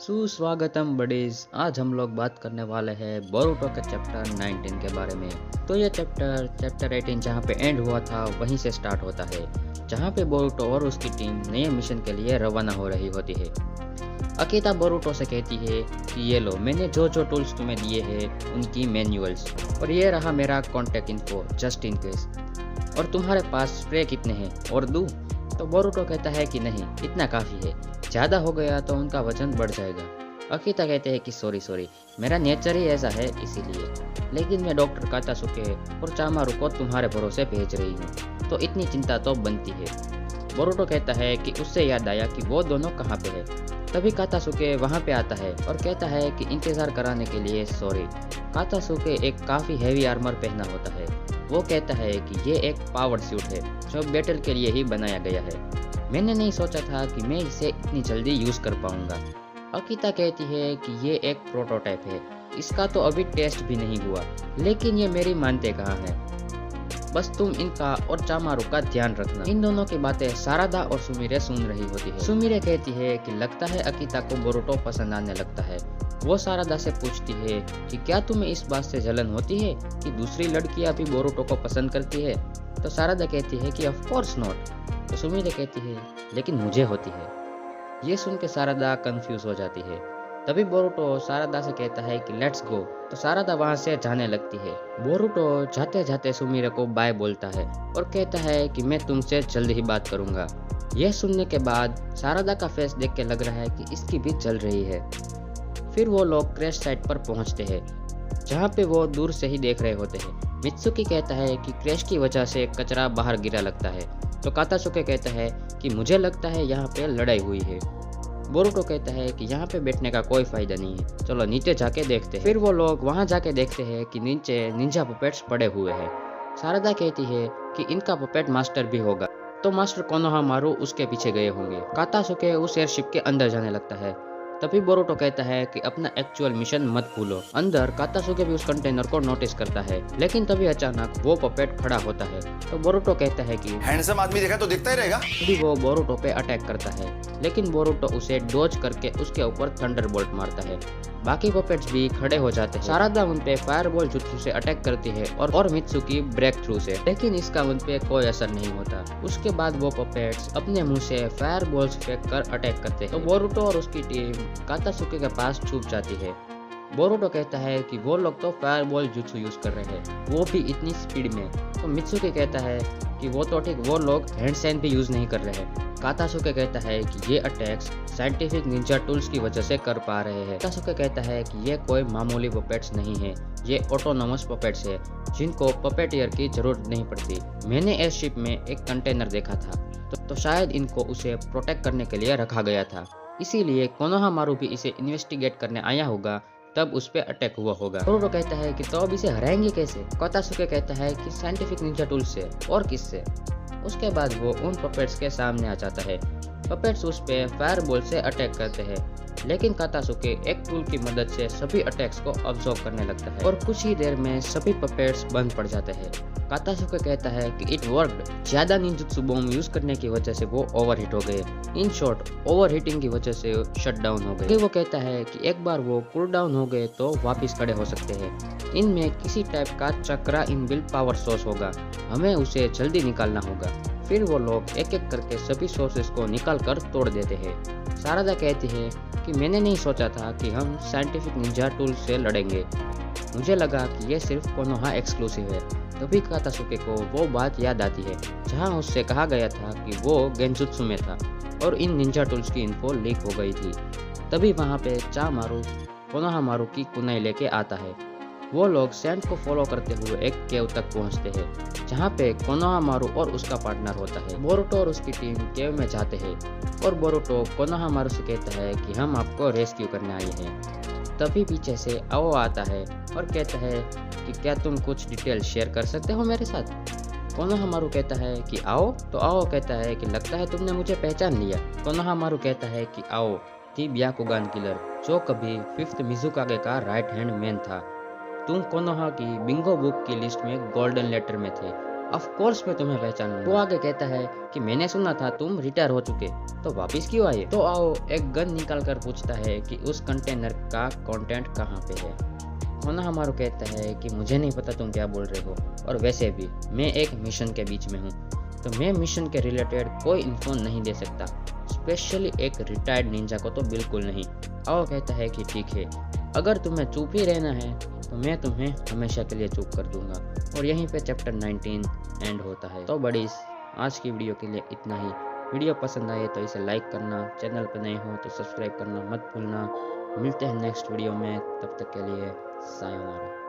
सुस्वागतम बडीज। आज हम लोग बात करने वाले हैं बोरुतो के चैप्टर 19 के बारे में। तो ये चैप्टर 18 जहाँ पे एंड हुआ था वहीं से स्टार्ट होता है, जहाँ पे बोरुतो और उसकी टीम नए मिशन के लिए रवाना हो रही होती है। अकीता बोरुतो से कहती है कि ये लो, मैंने जो जो टूल्स तुम्हें दिए हैं उनकी मैनुअल्स, और ये रहा मेरा contact info just in case. और तुम्हारे पास स्प्रे कितने हैं और दूँ? तो बोरुतो कहता है कि नहीं, इतना काफ़ी है, ज़्यादा हो गया तो उनका वजन बढ़ जाएगा। अकीता कहते हैं कि सॉरी, मेरा नेचर ही ऐसा है इसीलिए, लेकिन मैं डॉक्टर कातासुके और चामारू को तुम्हारे भरोसे भेज रही हूँ, तो इतनी चिंता तो बनती है। बोरुतो कहता है कि उससे याद आया कि वो दोनों कहाँ पे है। तभी कातासुके वहाँ पे आता है और कहता है कि इंतज़ार कराने के लिए सॉरी। कातासुके एक काफ़ी हैवी आर्मर पहना होता है। वो कहता है कि ये एक पावर सूट है जो बैटल के लिए ही बनाया गया है। मैंने नहीं सोचा था कि मैं इसे इतनी जल्दी यूज़ कर पाऊंगा। अकीता कहती है कि ये एक प्रोटोटाइप है, इसका तो अभी टेस्ट भी नहीं हुआ, लेकिन ये मेरी मानते कहाँ है। बस तुम इनका और चामारू का ध्यान रखना। इन दोनों की बातें सारादा और सुमिरे सुन रही होती है। सुमिरे कहती है कि लगता है अकीता को बोरुतो पसंद आने लगता है। वो सारादा से पूछती है कि क्या तुम्हें इस बात से जलन होती है कि दूसरी लड़कियां भी बोरुतो को पसंद करती है? तो सारादा कहती है कि ऑफ कोर्स नॉट। तो सुमिरे कहती है लेकिन मुझे होती है। ये सुन के सारादा कंफ्यूज हो जाती है। तभी बोरुतो सारादा से कहता है कि लेट्स गो। तो सारादा वहां से जाने लगती है। बोरुतो जाते जाते सुमिरे को बाय बोलता है और कहता है कि मैं तुमसे जल्द ही बात करूंगा। यह सुनने के बाद सारादा का फेस देख के लग रहा है कि इसकी भी जल रही है। फिर वो लोग क्रैश साइट पर पहुंचते हैं, जहाँ पे वो दूर से ही देख रहे होते हैं। मित्सुकी कहता है कि क्रैश की वजह से कचरा बाहर गिरा लगता है। तो कातासुके कहता है कि मुझे लगता है यहाँ पे लड़ाई हुई है। बोरुतो कहता है कि यहाँ पे बैठने का कोई फायदा नहीं है, चलो नीचे जाके देखते हैं। फिर वो लोग वहाँ जाके देखते हैं कि नीचे निंजा पपेट्स पड़े हुए हैं। सारदा कहती है कि इनका पपेट मास्टर भी होगा, तो मास्टर कोनोहामारू उसके पीछे गए होंगे। कातासुके उस एयरशिप के अंदर जाने लगता है। तभी बोरुतो कहता है कि अपना एक्चुअल मिशन मत भूलो। अंदर कातासुके भी उस कंटेनर को नोटिस करता है, लेकिन तभी अचानक वो पपेट खड़ा होता है। तो बोरुतो कहता है कि हैंडसम आदमी देखा तो दिखता ही रहेगा। तभी वो बोरुतो पे अटैक करता है, लेकिन बोरुतो उसे डॉज करके उसके ऊपर थंडरबोल्ट मारता है। बाकी पपेट्स भी खड़े हो जाते हैं। सारादा उन पे फायरबॉल जुत्सु से अटैक करती है और मित्सुकी ब्रेक थ्रू से, लेकिन इसका उन पे कोई असर नहीं होता। उसके बाद वो पपेट्स अपने मुंह से फायरबॉल्स फेंक कर अटैक करते हैं। तो बोरुतो और उसकी टीम कातासुके के पास छुप जाती है। बोरुतो कहता है कि वो लोग तो फायरबॉल जुत्सु यूज कर रहे हैं, वो भी इतनी स्पीड में। तो मित्सुकी कहता है कि वो तो ठीक, वो लोग हैंड साइन भी यूज नहीं कर रहे हैं। कातासुके कहता है कि ये अटैक्स साइंटिफिक निंजा टूल्स की वजह से कर पा रहे हैं। कातासुके कहता है कि ये कोई मामूली पपेट्स नहीं है, ये ऑटोनोमस पपेट्स है जिनको पपेटियर की जरूरत नहीं पड़ती। मैंने एयरशिप में एक कंटेनर देखा था, तो शायद इनको उसे प्रोटेक्ट करने के लिए रखा गया था, इसीलिए कोनोहामारू भी इसे इन्वेस्टिगेट करने आया होगा, तब उस पे अटैक हुआ होगा। बोरुतो कहता है कि तो अब इसे हराएंगे कैसे? कातासुके कहता है कि साइंटिफिक निंजा टूल्स से, और किससे? उसके बाद वो उन पपेट्स के सामने आ जाता है। पपेट्स उस पे फायरबॉल से अटैक करते हैं, लेकिन कातासुके एक टूल की मदद से सभी अटैक्स को ऑब्जर्व करने लगता है और कुछ ही देर में सभी पपेट्स बंद पड़ जाते हैं। कातासुके कहता है कि इट वर्कड। ज्यादा निंजुत्सु बॉम्ब यूज करने की वजह से वो ओवरहीट हो गए। इन शॉर्ट, ओवरहीटिंग की वजह से शट डाउन हो गए। वो कहता है कि एक बार वो कूल डाउन हो गए तो वापस खड़े हो सकते हैं। इनमें किसी टाइप का चक्रा इनबिल्ट पावर सोर्स होगा, हमें उसे जल्दी निकालना होगा। फिर वो लोग एक एक करके सभी सोर्सेस को निकाल कर तोड़ देते हैं। सारादा कहती है कि मैंने नहीं सोचा था कि हम साइंटिफिक निंजा टूल से लड़ेंगे, मुझे लगा कि ये सिर्फ कोनोहा एक्सक्लूसिव है। तभी कातासुके को वो बात याद आती है जहाँ उससे कहा गया था कि वो गेंजुत्सु में था और इन निंजा टूल्स की इन्फो लीक हो गई थी। तभी वहाँ पे चामारू कोनोहामारू की कुनाई लेके आता है। वो लोग सैंड को फॉलो करते हुए एक केव तक पहुंचते हैं, जहाँ पे कोनोहामारू और उसका पार्टनर होता है। बोरुतो और उसकी टीम केव में जाते हैं और बोरुतो कोनोहामारू से कहता है कि हम आपको रेस्क्यू करने आए हैं। तभी पीछे से आओ आता है और कहता है कि क्या तुम कुछ डिटेल शेयर कर सकते हो मेरे साथ? कोनोहामारू कहता है कि आओ। तो आओ कहता है कि लगता है तुमने मुझे पहचान लिया। कोनोहामारू कहता है कि आओ थी ब्याकुगान किलर, जो कभी 5th मिजुकागे का राइट हैंड मैन था। तुम कोनोहा की बिंगो बुक की लिस्ट में गोल्डन लेटर में थे ऑफ कोर्स मैं तुम्हें पहचान लूंगा। वो आगे कहता है कि मैंने सुना था तुम रिटायर हो चुके, तो वापस क्यों आए? तो आओ एक गन निकाल कर पूछता है कि उस कंटेनर का कंटेंट कहाँ पे है। होनोहामारू कहता है कि मुझे नहीं पता तुम क्या बोल रहे हो, और वैसे भी मैं एक मिशन के बीच में हूँ, तो मैं मिशन के रिलेटेड कोई इन्फो नहीं दे सकता, स्पेशली एक रिटायर्ड निंजा को तो बिल्कुल नहीं। आओ कहता है कि ठीक है, अगर तुम्हें चुप ही रहना है तो मैं तुम्हें हमेशा के लिए चुप कर दूंगा। और यहीं पे चैप्टर 19 एंड होता है। तो बडीज, आज की वीडियो के लिए इतना ही। वीडियो पसंद आए तो इसे लाइक करना, चैनल पर नए हो तो सब्सक्राइब करना मत भूलना। मिलते हैं नेक्स्ट वीडियो में, तब तक के लिए सायोनारा।